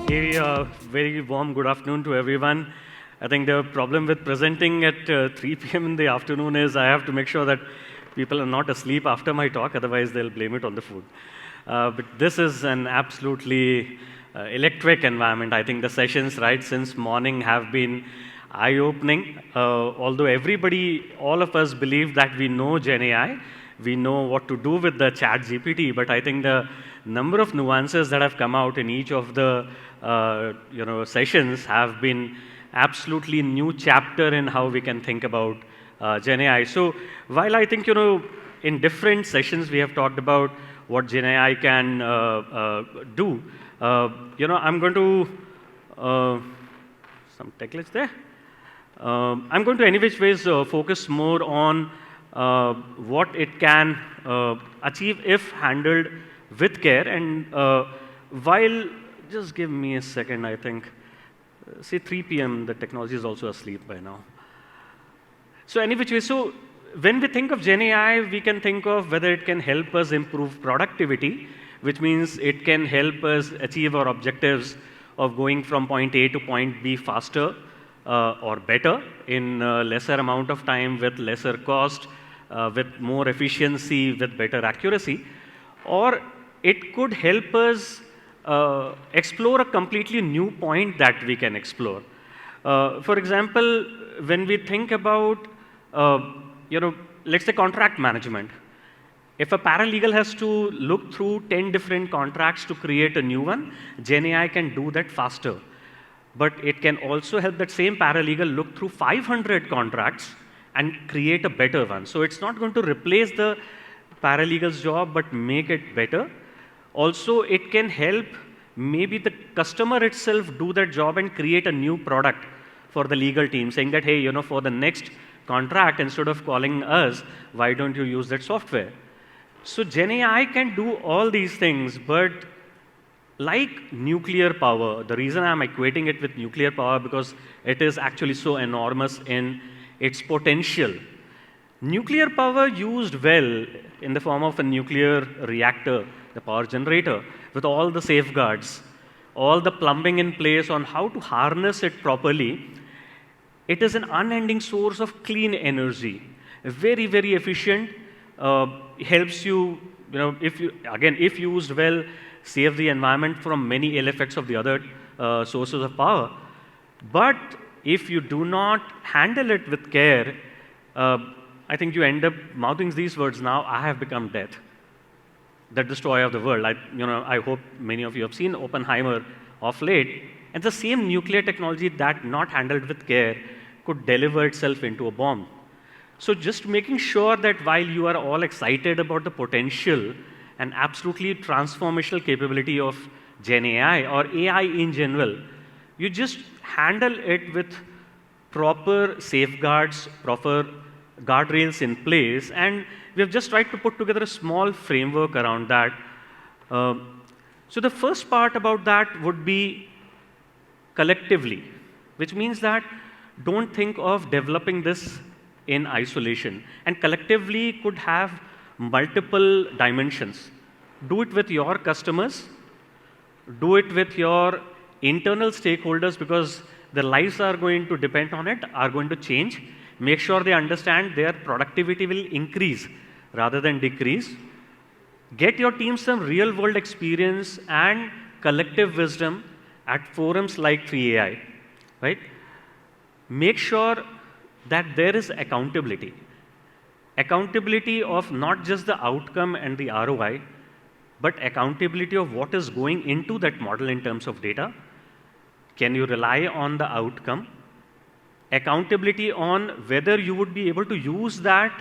Very warm good afternoon to everyone. I think the problem with presenting at 3 p.m. in the afternoon is I have to make sure that people are not asleep after my talk, otherwise they'll blame it on the food. But this is an absolutely electric environment. I think the sessions right since morning have been eye-opening. Although all of us believe that we know Gen AI, we know what to do with the chat GPT, but I think the number of nuances that have come out in each of the sessions have been absolutely new chapter in how we can think about Gen AI. So while I think, in different sessions we have talked about what Gen AI can do, I'm going to, some tech glitch there. I'm going to any which ways focus more on what it can achieve if handled with care. And while, just give me a second, I think, say 3 p.m., the technology is also asleep by now. So any which way, so when we think of Gen AI, we can think of whether it can help us improve productivity, which means it can help us achieve our objectives of going from point A to point B faster or better in lesser amount of time with lesser cost, with more efficiency, with better accuracy. Or it could help us explore a completely new point that we can explore. For example, when we think about, let's say contract management. If a paralegal has to look through 10 different contracts to create a new one, Gen AI can do that faster. But it can also help that same paralegal look through 500 contracts and create a better one. So it's not going to replace the paralegal's job, but make it better. Also, it can help maybe the customer itself do that job and create a new product for the legal team, saying that, hey, for the next contract, instead of calling us, why don't you use that software? So Gen AI can do all these things, but like nuclear power, the reason I'm equating it with nuclear power because it is actually so enormous in its potential. Nuclear power used well in the form of a nuclear reactor, the power generator, with all the safeguards, all the plumbing in place on how to harness it properly, it is an unending source of clean energy, very, very efficient, helps you, if used well, save the environment from many ill effects of the other sources of power. But if you do not handle it with care, I think you end up mouthing these words now, I have become death, the destroyer of the world. I hope many of you have seen Oppenheimer of late. And the same nuclear technology that not handled with care could deliver itself into a bomb. So just making sure that while you are all excited about the potential and absolutely transformational capability of Gen AI or AI in general, you just handle it with proper safeguards, proper guardrails in place, and we have just tried to put together a small framework around that. So the first part about that would be collectively, which means that don't think of developing this in isolation. And collectively could have multiple dimensions. Do it with your customers, do it with your internal stakeholders because their lives are going to depend on it, are going to change. Make sure they understand their productivity will increase rather than decrease. Get your team some real-world experience and collective wisdom at forums like 3AI, right? Make sure that there is accountability. Accountability of not just the outcome and the ROI, but accountability of what is going into that model in terms of data. Can you rely on the outcome? Accountability on whether you would be able to use that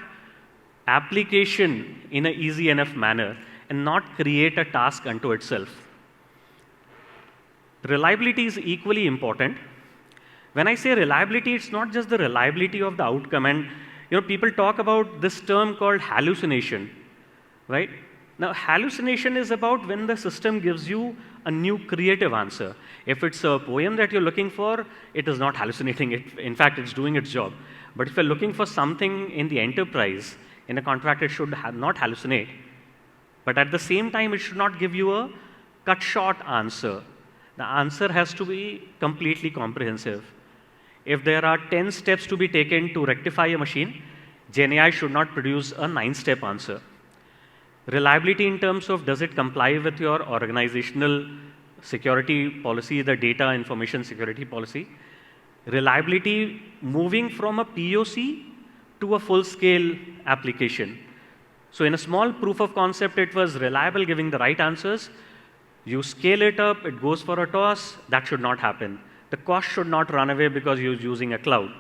application in an easy enough manner and not create a task unto itself. Reliability is equally important. When I say reliability, it's not just the reliability of the outcome. And people talk about this term called hallucination, right? Now, hallucination is about when the system gives you a new creative answer. If it's a poem that you're looking for, it is not hallucinating. In fact, it's doing its job. But if you're looking for something in the enterprise, in a contract, it should not hallucinate. But at the same time, it should not give you a cut short answer. The answer has to be completely comprehensive. If there are 10 steps to be taken to rectify a machine, GenAI should not produce a 9-step answer. Reliability in terms of does it comply with your organizational security policy, the data information security policy. Reliability moving from a POC to a full-scale application. So in a small proof of concept, it was reliable, giving the right answers. You scale it up, it goes for a toss. That should not happen. The cost should not run away because you're using a cloud.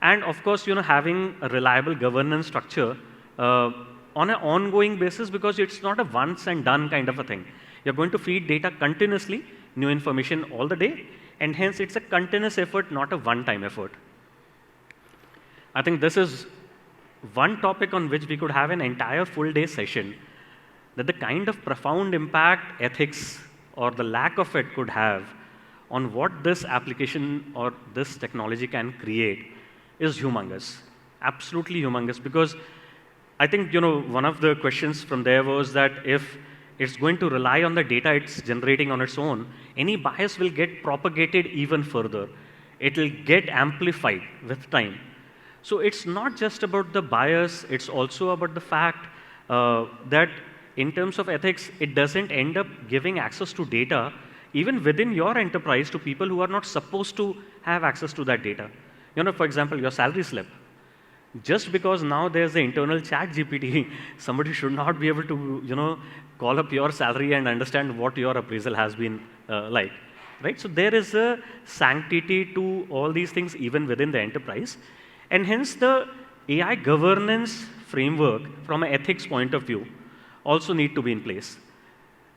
And of course, having a reliable governance structure on an ongoing basis, because it's not a once and done kind of a thing. You're going to feed data continuously, new information all the day, and hence it's a continuous effort, not a one-time effort. I think this is one topic on which we could have an entire full-day session, that the kind of profound impact ethics or the lack of it could have on what this application or this technology can create is humongous, absolutely humongous. Because I think one of the questions from there was that if it's going to rely on the data it's generating on its own, any bias will get propagated even further. It will get amplified with time. So it's not just about the bias, it's also about the fact that in terms of ethics, it doesn't end up giving access to data even within your enterprise to people who are not supposed to have access to that data. For example, your salary slip. Just because now there's the internal chat GPT, somebody should not be able to, call up your salary and understand what your appraisal has been like, right? So there is a sanctity to all these things even within the enterprise. And hence the AI governance framework from an ethics point of view also need to be in place.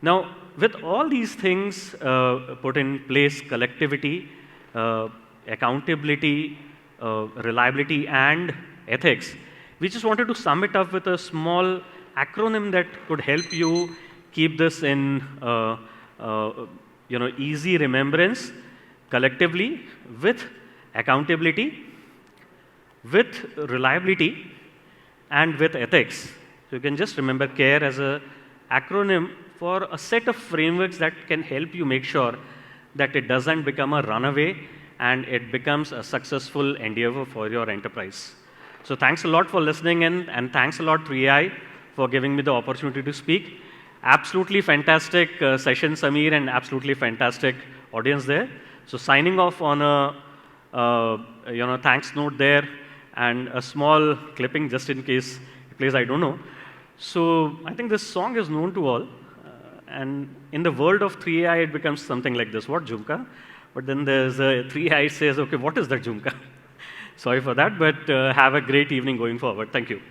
Now, with all these things put in place, collectivity, accountability, reliability, and ethics, we just wanted to sum it up with a small acronym that could help you keep this in easy remembrance: collectively, with accountability, with reliability, and with ethics. So you can just remember CARE as an acronym for a set of frameworks that can help you make sure that it doesn't become a runaway and it becomes a successful endeavor for your enterprise. So thanks a lot for listening in, and thanks a lot to AI for giving me the opportunity to speak. Absolutely fantastic session, Samir, and absolutely fantastic audience there. So signing off on a thanks note there, and a small clipping just in case it plays, I don't know. So I think this song is known to all. And in the world of 3AI, it becomes something like this: what Jhumka? But then there's a 3AI says, okay, what is that Jhumka? Sorry for that, but have a great evening going forward. Thank you.